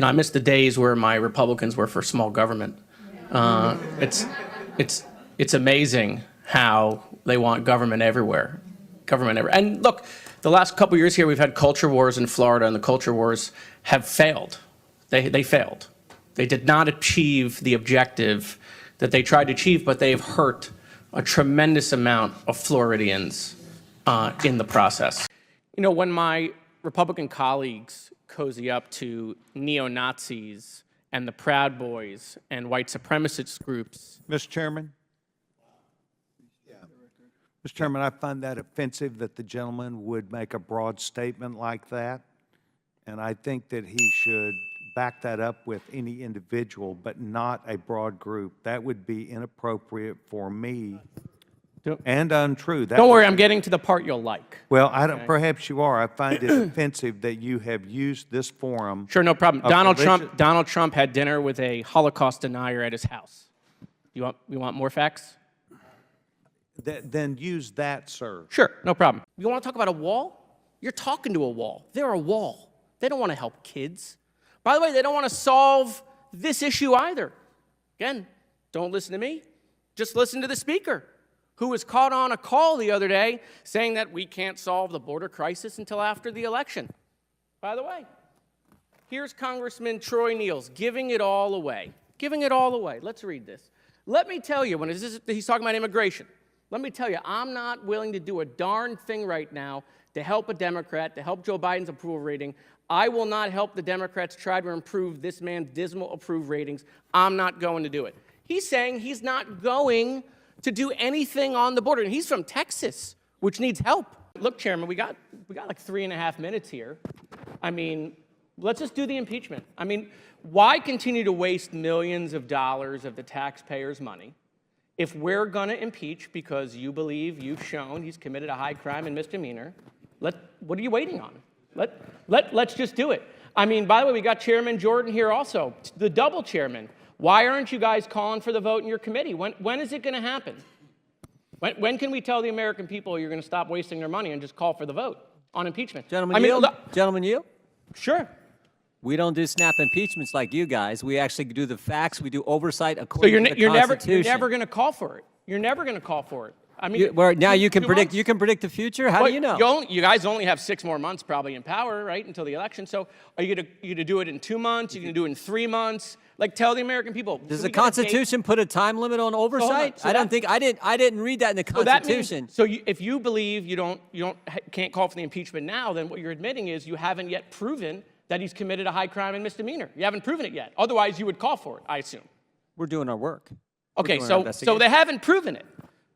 I miss the days where my Republicans were for small government. It's amazing how they want government everywhere. And look, the last couple years here, we've had culture wars in Florida, and the culture wars have failed. They failed. They did not achieve the objective that they tried to achieve, but they've hurt a tremendous amount of Floridians in the process. When my Republican colleagues cozy up to neo-Nazis and the Proud Boys and white supremacist groups. Mr. Chairman? Mr. Chairman, I find that offensive that the gentleman would make a broad statement like that. And I think that he should back that up with any individual, but not a broad group. That would be inappropriate for me and untrue. Don't worry, I'm getting to the part you'll like. Well, I don't. Okay. Perhaps you are. I find it offensive that you have used this forum. Sure, no problem. Donald Trump had dinner with a Holocaust denier at his house. You want more facts? Then use that, sir. Sure, no problem. You want to talk about a wall? You're talking to a wall. They're a wall. They don't want to help kids. By the way, they don't want to solve this issue either. Again, don't listen to me. Just listen to the speaker, who was caught on a call the other day saying that we can't solve the border crisis until after the election. By the way, here's Congressman Troy Niels giving it all away. Giving it all away. Let's read this. Let me tell you, he's talking about immigration, let me tell you, I'm not willing to do a darn thing right now to help a Democrat, to help Joe Biden's approval rating. I will not help the Democrats try to improve this man's dismal approval ratings. I'm not going to do it. He's saying he's not going to do anything on the border. And he's from Texas, which needs help. Look, Chairman, we got like 3.5 minutes here. I mean, let's just do the impeachment. I mean, why continue to waste millions of dollars of the taxpayers' money if we're going to impeach because you believe you've shown he's committed a high crime and misdemeanor? What are you waiting on? Let's just do it. I mean, by the way, we got Chairman Jordan here also, the double chairman. Why aren't you guys calling for the vote in your committee? When is it going to happen? When can we tell the American people you're going to stop wasting their money and just call for the vote on impeachment? Gentlemen, you? Sure. We don't do snap impeachments like you guys. We actually do the facts. We do oversight according to the Constitution. You're never going to call for it. You're never going to call for it. I mean, now you can predict. You can predict the future. How do you know? You guys only have 6 more months probably in power, right, until the election. So are you going to do it in 2 months? Are you going to do it in 3 months? Like, tell the American people. Does the Constitution put a time limit on oversight? I didn't read that in the Constitution. If you believe you can't call for the impeachment now, then what you're admitting is you haven't yet proven that he's committed a high crime and misdemeanor. You haven't proven it yet. Otherwise, you would call for it, I assume. We're doing our work. Okay, so they haven't proven it,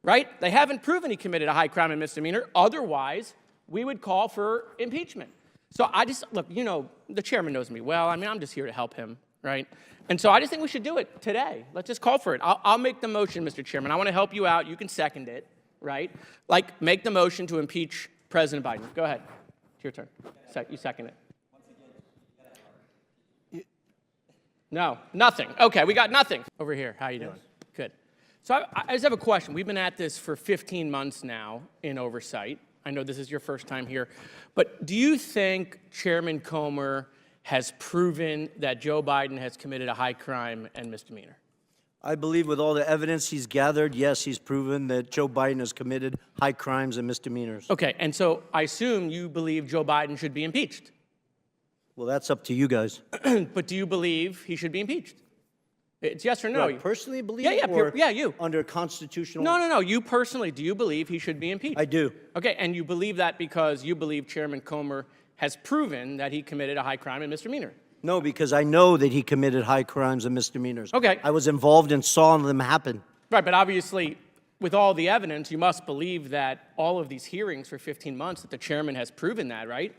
right? They haven't proven he committed a high crime and misdemeanor. Otherwise, we would call for impeachment. So look, the chairman knows me well. I mean, I'm just here to help him, right? And so I just think we should do it today. Let's just call for it. I'll make the motion, Mr. Chairman. I want to help you out. You can second it, right? Like, make the motion to impeach President Biden. Go ahead. It's your turn. You second it. No, nothing. Okay, we got nothing. Over here, how you doing? Good. So I just have a question. We've been at this for 15 months now in oversight. I know this is your first time here. But do you think Chairman Comer has proven that Joe Biden has committed a high crime and misdemeanor? I believe with all the evidence he's gathered, yes, he's proven that Joe Biden has committed high crimes and misdemeanors. Okay, and so I assume you believe Joe Biden should be impeached. Well, that's up to you guys. But do you believe he should be impeached? It's yes or no. Do I personally believe you. Under constitutional... No. You personally, do you believe he should be impeached? I do. Okay, and you believe that because you believe Chairman Comer has proven that he committed a high crime and misdemeanor? No, because I know that he committed high crimes and misdemeanors. Okay. I was involved and saw them happen. Right, but obviously, with all the evidence, you must believe that all of these hearings for 15 months, that the chairman has proven that, right?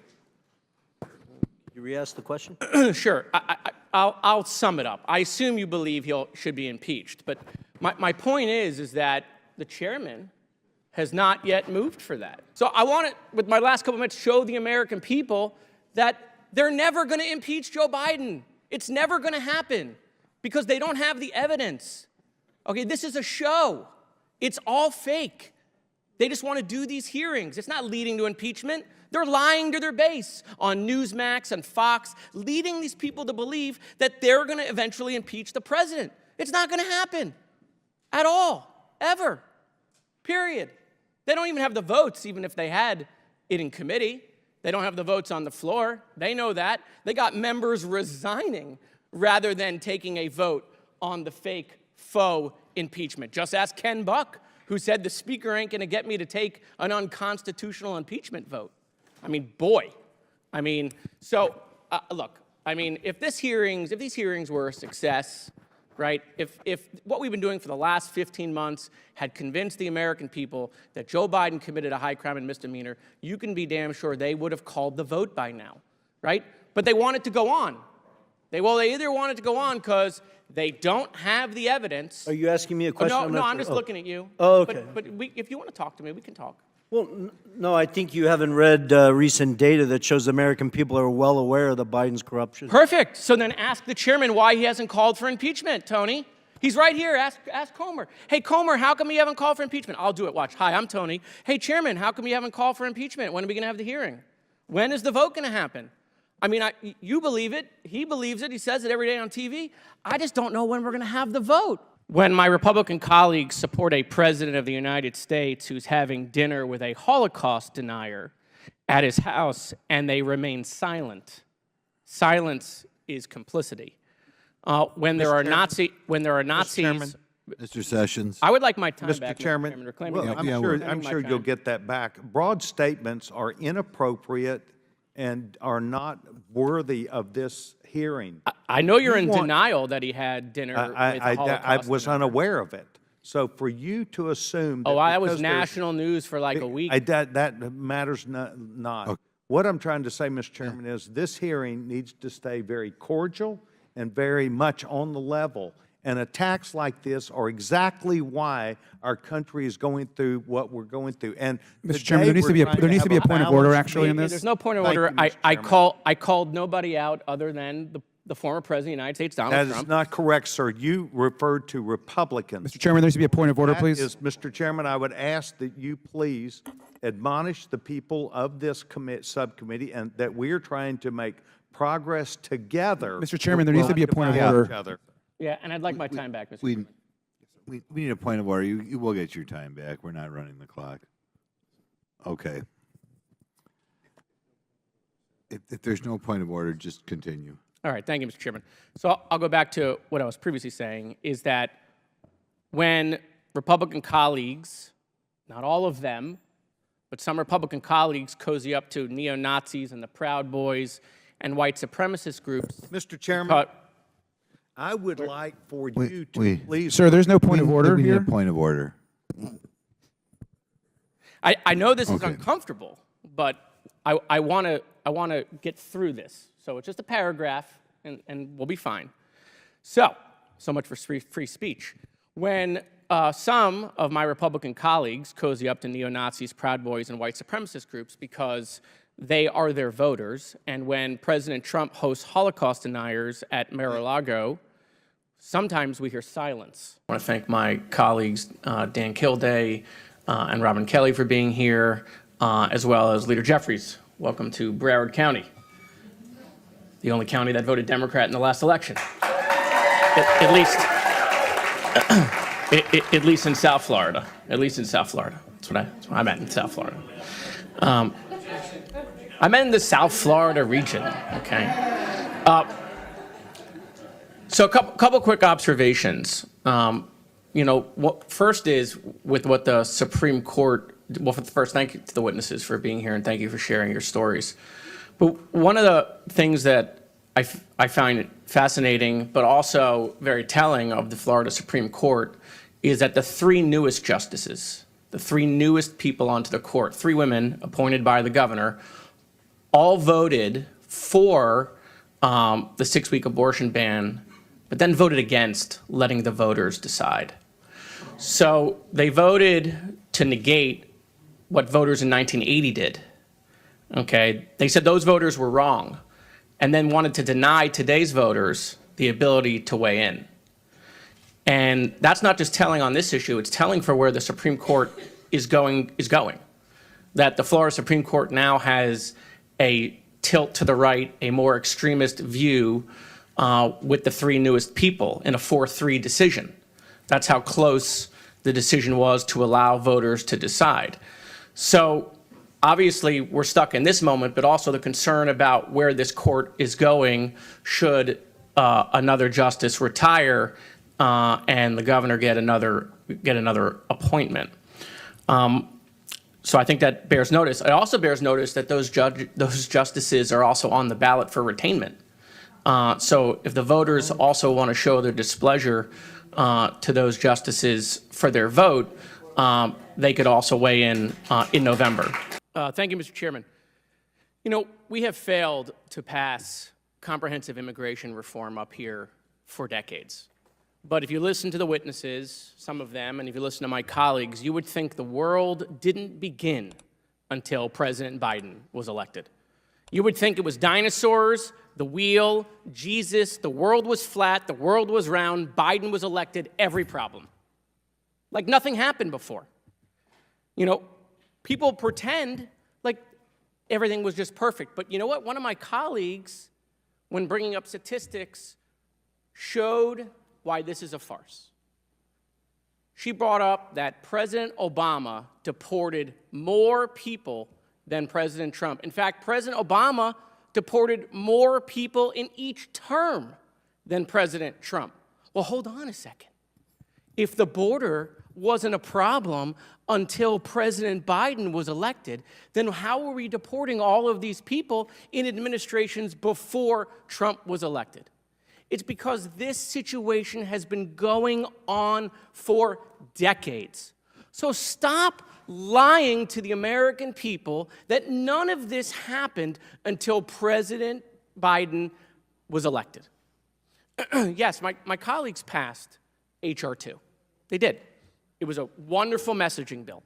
You re-ask the question? Sure. I'll sum it up. I assume you believe he should be impeached, but my point is that the chairman has not yet moved for that. So I want to, with my last couple minutes, show the American people that they're never going to impeach Joe Biden. It's never going to happen because they don't have the evidence. Okay, this is a show. It's all fake. They just want to do these hearings. It's not leading to impeachment. They're lying to their base on Newsmax and Fox, leading these people to believe that they're going to eventually impeach the president. It's not going to happen at all, ever, period. They don't even have the votes, even if they had it in committee. They don't have the votes on the floor. They know that. They got members resigning rather than taking a vote on the fake faux impeachment. Just ask Ken Buck, who said the speaker ain't going to get me to take an unconstitutional impeachment vote. I mean, boy. I mean, so look, I mean, if these hearings were a success, right, if what we've been doing for the last 15 months had convinced the American people that Joe Biden committed a high crime and misdemeanor, you can be damn sure they would have called the vote by now, right? But they want it to go on. They either want it to go on because they don't have the evidence. Are you asking me a question? No, I'm just looking at you. Oh, okay. But if you want to talk to me, we can talk. Well, no, I think you haven't read recent data that shows American people are well aware of the Biden's corruption. Perfect. So then ask the chairman why he hasn't called for impeachment, Tony. He's right here. Ask Comer. Hey, Comer, how come you haven't called for impeachment? I'll do it. Watch. Hi, I'm Tony. Hey, chairman, how come you haven't called for impeachment? When are we going to have the hearing? When is the vote going to happen? I mean, you believe it. He believes it. He says it every day on TV. I just don't know when we're going to have the vote. When my Republican colleagues support a president of the United States who's having dinner with a Holocaust denier at his house and they remain silent, silence is complicity. When there are Nazis, Mr. Sessions. I would like my time Mr. back, Chairman, Mr. Chairman. well, I'm sure you'll get that back. Broad statements are inappropriate and are not worthy of this hearing. I know you're in denial that he had dinner with a Holocaust I was denier. unaware of it. So for you to assume that That was because there's- national news for like a week. that matters not. Okay. What I'm trying to say, Mr. Chairman, is this hearing needs to stay very cordial and very much on the level. And attacks like this are exactly why our country is going through what we're going through. And Mr. Chairman, there needs to be a point of order actually in this. There's no point of Thank order. you, Mr. Chairman. I called nobody out other than the former president of the United States, Donald That is Trump. not correct, sir. You referred to Republicans. Mr. Chairman, there needs to be a point of order, That please. is, Mr. Chairman, I would ask that you please admonish the people of this subcommittee and that we are trying to make progress together. Mr. Chairman, there needs to be a point of About order. each other. Yeah, and I'd like my time back, Mr. We Chairman. need a point of order. You will get your time back. We're not running the clock. Okay. If there's no point of order, just continue. All right, thank you, Mr. Chairman. So I'll go back to what I was previously saying, is that when Republican colleagues, not all of them, but some Republican colleagues cozy up to neo-Nazis and the Proud Boys and white supremacist groups. Mr. Chairman, cut- I would like for Wait, you to wait. please. Sir, there's no point of order We need here. a point of order. I know this is Okay. uncomfortable, but I want to get through this. So it's just a paragraph, and we'll be fine. So much for free speech. When some of my Republican colleagues cozy up to neo-Nazis, Proud Boys, and white supremacist groups because they are their voters, and when President Trump hosts Holocaust deniers at Mar-a-Lago, sometimes we hear silence. I want to thank my colleagues, Dan Kilday and Robin Kelly, for being here, as well as Leader Jeffries. Welcome to Broward County, the only county that voted Democrat in the last election. At least in South Florida. At least in South Florida. That's what I meant, in South Florida. I meant in the South Florida region, okay? So a couple quick observations. What first is with what the Supreme Court, well, first, thank you to the witnesses for being here and thank you for sharing your stories. But one of the things that I find fascinating, but also very telling of the Florida Supreme Court is that the three newest justices, the three newest people onto the court, three women appointed by the governor, all voted for the 6-week abortion ban, but then voted against letting the voters decide. So they voted to negate what voters in 1980 did. Okay, they said those voters were wrong, and then wanted to deny today's voters the ability to weigh in. And that's not just telling on this issue, it's telling for where the Supreme Court is going. that the Florida Supreme Court now has a tilt to the right, a more extremist view with the three newest people in a 4-3 decision. That's how close the decision was to allow voters to decide. So obviously we're stuck in this moment, but also the concern about where this court is going should another justice retire and the governor get another appointment. So I think that bears notice. It also bears notice that those justices are also on the ballot for retainment. So if the voters also want to show their displeasure to those justices for their vote, they could also weigh in November. Thank you, Mr. Chairman. You know, we have failed to pass comprehensive immigration reform up here for decades. But if you listen to the witnesses, some of them, and if you listen to my colleagues, you would think the world didn't begin until President Biden was elected. You would think it was dinosaurs, the wheel, Jesus, the world was flat, the world was round, Biden was elected, every problem. Like nothing happened before. You know, people pretend like everything was just perfect. But you know what? One of my colleagues, when bringing up statistics, showed why this is a farce. She brought up that President Obama deported more people than President Trump. In fact, President Obama deported more people in each term than President Trump. Well, hold on a second. If the border wasn't a problem until President Biden was elected, then how were we deporting all of these people in administrations before Trump was elected? It's because this situation has been going on for decades. So stop lying to the American people that none of this happened until President Biden was elected. Yes, my colleagues passed H.R. 2. They did. It was a wonderful messaging bill.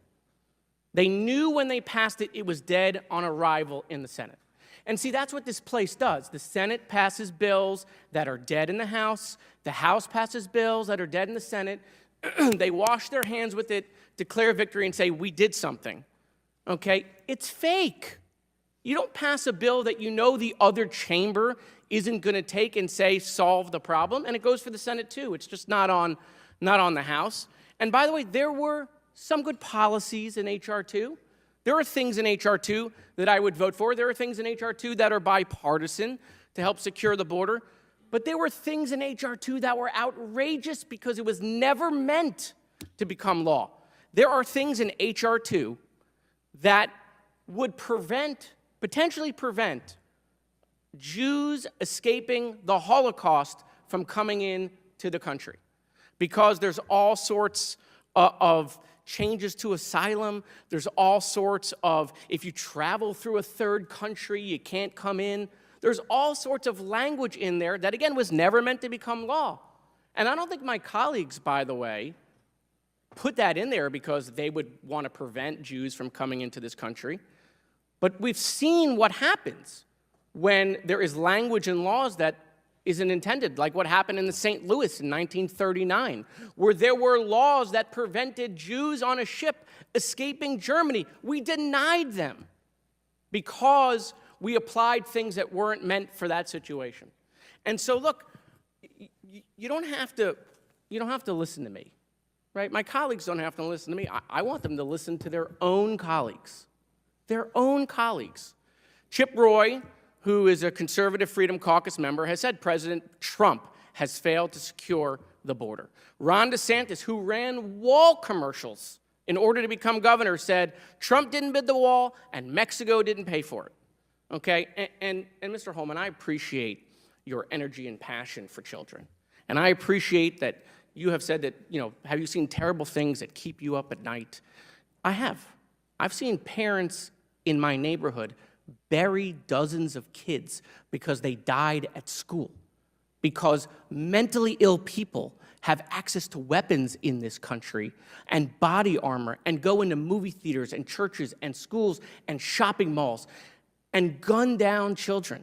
They knew when they passed it, it was dead on arrival in the Senate. And see, that's what this place does. The Senate passes bills that are dead in the House. The House passes bills that are dead in the Senate. They wash their hands with it, declare victory, and say, we did something. Okay? It's fake. You don't pass a bill that you know the other chamber isn't going to take and say, solve the problem. And it goes for the Senate, too. It's just not on the House. And by the way, there were some good policies in H.R. 2. There are things in H.R. 2 that I would vote for. There are things in H.R. 2 that are bipartisan to help secure the border. But there were things in H.R. 2 that were outrageous because it was never meant to become law. There are things in H.R. 2 that would potentially prevent Jews escaping the Holocaust from coming into the country. Because there's all sorts of changes to asylum. There's all sorts of, if you travel through a third country, you can't come in. There's all sorts of language in there that, again, was never meant to become law. And I don't think my colleagues, by the way, put that in there because they would want to prevent Jews from coming into this country. But we've seen what happens when there is language in laws that isn't intended, like what happened in the St. Louis in 1939, where there were laws that prevented Jews on a ship escaping Germany. We denied them because we applied things that weren't meant for that situation. And so, look, you don't have to listen to me, right? My colleagues don't have to listen to me. I want them to listen to their own colleagues, Chip Roy, who is a Conservative Freedom Caucus member, has said President Trump has failed to secure the border. Ron DeSantis, who ran wall commercials in order to become governor, said Trump didn't bid the wall and Mexico didn't pay for it. Okay? And Mr. Holman, I appreciate your energy and passion for children. And I appreciate that you have said that, have you seen terrible things that keep you up at night? I have. I've seen parents in my neighborhood bury dozens of kids because they died at school, because mentally ill people have access to weapons in this country and body armor and go into movie theaters and churches and schools and shopping malls and gun down children.